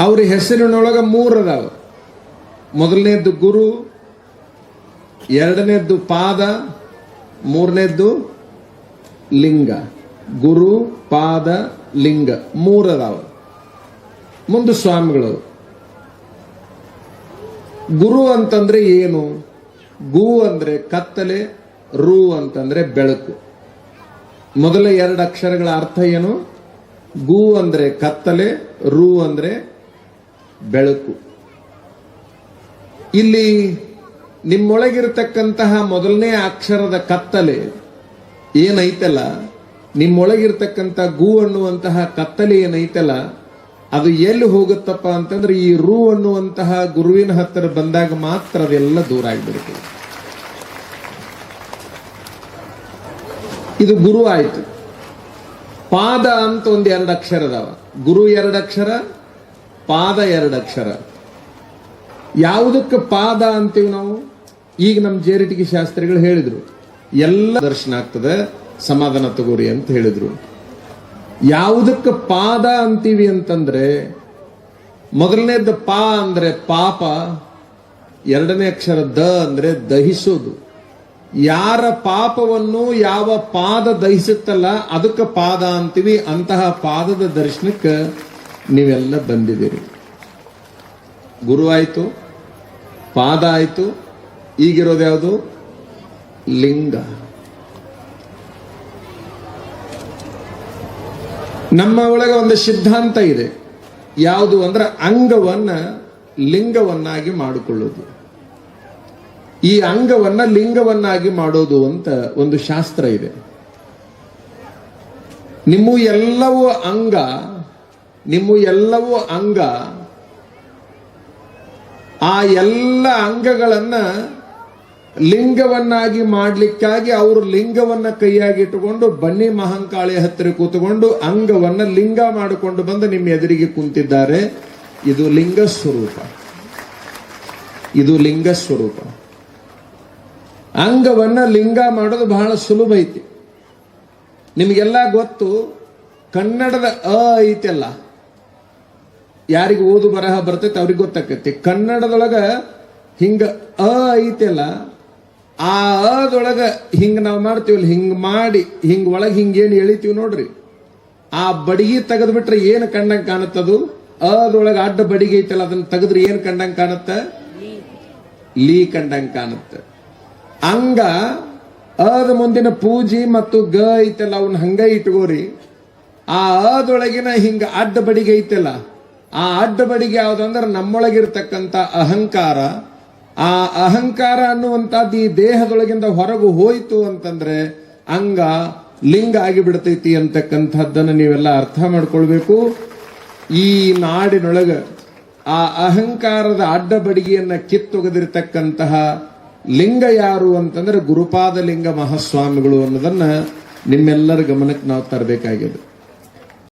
ಅವ್ರ ಹೆಸರಿನೊಳಗ 3 ಅದಾವ. ಮೊದಲನೇದ್ದು ಗುರು, ಎರಡನೇದ್ದು ಪಾದ, ಮೂರನೇದ್ದು ಲಿಂಗ. ಗುರು, ಪಾದ, ಲಿಂಗ 3 ಅದಾವ. ಮುಂದೆ ಸ್ವಾಮಿಗಳು. ಗುರು ಅಂತಂದ್ರೆ ಏನು? ಗು ಅಂದ್ರೆ ಕತ್ತಲೆ, ರು ಅಂತಂದ್ರೆ ಬೆಳಕು. ಮೊದಲ 2 ಅಕ್ಷರಗಳ ಅರ್ಥ ಏನು? ಗು ಅಂದ್ರೆ ಕತ್ತಲೆ, ರು ಅಂದ್ರೆ ಬೆಳಕು. ಇಲ್ಲಿ ನಿಮ್ಮೊಳಗಿರ್ತಕ್ಕಂತಹ ಮೊದಲನೇ ಅಕ್ಷರದ ಕತ್ತಲೆ ಏನೈತಲ್ಲ, ನಿಮ್ಮೊಳಗಿರ್ತಕ್ಕಂಥ ಗು ಅನ್ನುವಂತಹ ಕತ್ತಲೆ ಏನೈತಲ್ಲ, ಅದು ಎಲ್ಲಿ ಹೋಗುತ್ತಪ್ಪ ಅಂತಂದ್ರೆ ಈ ರು ಅನ್ನುವಂತಹ ಗುರುವಿನ ಹತ್ತಿರ ಬಂದಾಗ ಮಾತ್ರ ಅದೆಲ್ಲ ದೂರ ಆಗಿಬಿಡುತ್ತೆ. ಇದು ಗುರು ಆಯ್ತು. ಪಾದ ಅಂತ 2 ಅಕ್ಷರ ಅದಾವ. ಗುರು 2 ಅಕ್ಷರ, ಪಾದ 2 ಅಕ್ಷರ. ಯಾವುದಕ್ಕೆ ಪಾದ ಅಂತೀವಿ ನಾವು? ಈಗ ನಮ್ಮ ಜೇರಿಟಿಗೆ ಶಾಸ್ತ್ರಿಗಳು ಹೇಳಿದ್ರು, ಎಲ್ಲ ದರ್ಶನ ಆಗ್ತದೆ, ಸಮಾಧಾನ ತಗೋರಿ ಅಂತ ಹೇಳಿದ್ರು. ಯಾವುದಕ್ಕೆ ಪಾದ ಅಂತೀವಿ ಅಂತಂದ್ರೆ, ಮೊದಲನೇದ್ದು ಪಾ ಅಂದ್ರೆ ಪಾಪ, ಎರಡನೇ ಅಕ್ಷರ ದ ಅಂದ್ರೆ ದಹಿಸೋದು. ಯಾರ ಪಾಪವನ್ನು ಯಾವ ಪಾದ ದಹಿಸುತ್ತಲ್ಲ ಅದಕ್ಕೆ ಪಾದ ಅಂತೀವಿ. ಅಂತಹ ಪಾದದ ದರ್ಶನಕ್ಕೆ ನೀವೆಲ್ಲ ಬಂದಿದ್ದೀರಿ. ಗುರು ಆಯ್ತು, ಪಾದ ಆಯ್ತು, ಈಗಿರೋದು ಯಾವುದು? ಲಿಂಗ. ನಮ್ಮ ಒಳಗೆ ಒಂದು ಸಿದ್ಧಾಂತ ಇದೆ. ಯಾವುದು ಅಂದ್ರೆ ಅಂಗವನ್ನ ಲಿಂಗವನ್ನಾಗಿ ಮಾಡಿಕೊಳ್ಳೋದು. ಈ ಅಂಗವನ್ನ ಲಿಂಗವನ್ನಾಗಿ ಮಾಡೋದು ಅಂತ ಒಂದು ಶಾಸ್ತ್ರ ಇದೆ. ನಿಮ್ಮ ಎಲ್ಲವೂ ಅಂಗ, ಆ ಎಲ್ಲ ಅಂಗಗಳನ್ನ ಲಿಂಗವನ್ನಾಗಿ ಮಾಡ್ಲಿಕ್ಕಾಗಿ ಅವರು ಲಿಂಗವನ್ನ ಕೈಯಾಗಿಟ್ಟುಕೊಂಡು ಬನ್ನಿ ಮಹಂಕಾಳಿ ಹತ್ತಿರ ಕೂತುಕೊಂಡು ಅಂಗವನ್ನ ಲಿಂಗ ಮಾಡಿಕೊಂಡು ಬಂದು ನಿಮ್ಮ ಎದುರಿಗೆ ಕುಂತಿದ್ದಾರೆ. ಇದು ಲಿಂಗ ಸ್ವರೂಪ. ಇದು ಲಿಂಗ ಸ್ವರೂಪ. ಅಂಗವನ್ನ ಲಿಂಗ ಮಾಡೋದು ಬಹಳ ಸುಲಭ ಐತಿ. ನಿಮಗೆಲ್ಲ ಗೊತ್ತು, ಕನ್ನಡದ ಅ ಐತೆಲ್ಲ, ಯಾರಿಗೆ ಓದು ಬರಹ ಬರ್ತೈತೆ ಅವ್ರಿಗೆ ಗೊತ್ತಾಕೈತಿ. ಕನ್ನಡದೊಳಗ ಹಿಂಗ ಅ ಐತೆಲ್ಲ, ಆ ಅದೊಳಗ ಹಿಂಗ ನಾವು ಮಾಡ್ತೀವಲ್ಲ, ಹಿಂಗ ಮಾಡಿ ಹಿಂಗ ಒಳಗೆ ಹಿಂಗೇನು ಎಳಿತೀವಿ ನೋಡ್ರಿ, ಆ ಬಡಿಗೆ ತೆಗೆದು ಬಿಟ್ರೆ ಏನು ಕಂಡಂಗೆ ಕಾಣುತ್ತದು? ಅದೊಳಗ ಅಡ್ಡ ಬಡಿಗೆ ಐತಲ್ಲ, ಅದನ್ನ ತೆಗೆದ್ರೆ ಏನ್ ಕಂಡಂಗೆ ಕಾಣುತ್ತ? ಲೀ ಕಂಡಂಗೆ ಕಾಣುತ್ತೆ. ಅಂಗ ಅದ ಮುಂದಿನ ಪೂಜಿ ಮತ್ತು ಗ ಐತಲ್ಲ, ಅವನ್ನ ಹಂಗ ಇಟ್ಕೋರಿ. ಆ ಅದೊಳಗಿನ ಹಿಂಗ ಅಡ್ಡ ಬಡಿಗೆ ಐತಲ್ಲ, ಆ ಅಡ್ಡ ಬಡಿಗೆ ಯಾವ್ದಂದ್ರೆ ನಮ್ಮೊಳಗಿರ್ತಕ್ಕಂಥ ಅಹಂಕಾರ. ಆ ಅಹಂಕಾರ ಅನ್ನುವಂಥದ್ದು ಈ ದೇಹದೊಳಗಿಂದ ಹೊರಗು ಹೋಯ್ತು ಅಂತಂದ್ರೆ ಅಂಗ ಲಿಂಗ ಆಗಿಬಿಡ್ತೈತಿ ಅಂತಕ್ಕಂಥದ್ದನ್ನು ನೀವೆಲ್ಲ ಅರ್ಥ ಮಾಡ್ಕೊಳ್ಬೇಕು. ಈ ನಾಡಿನೊಳಗ ಆ ಅಹಂಕಾರದ ಅಡ್ಡ ಬಡಿಗೆಯನ್ನ ಕಿತ್ತೊಗೆದಿರ್ತಕ್ಕಂತಹ ಲಿಂಗ ಯಾರು ಅಂತಂದ್ರೆ ಗುರುಪಾದ ಲಿಂಗ ಮಹಾಸ್ವಾಮಿಗಳು ಅನ್ನೋದನ್ನ ನಿಮ್ಮೆಲ್ಲರ ಗಮನಕ್ಕೆ ನಾವು ತರಬೇಕಾಗಿದೆ.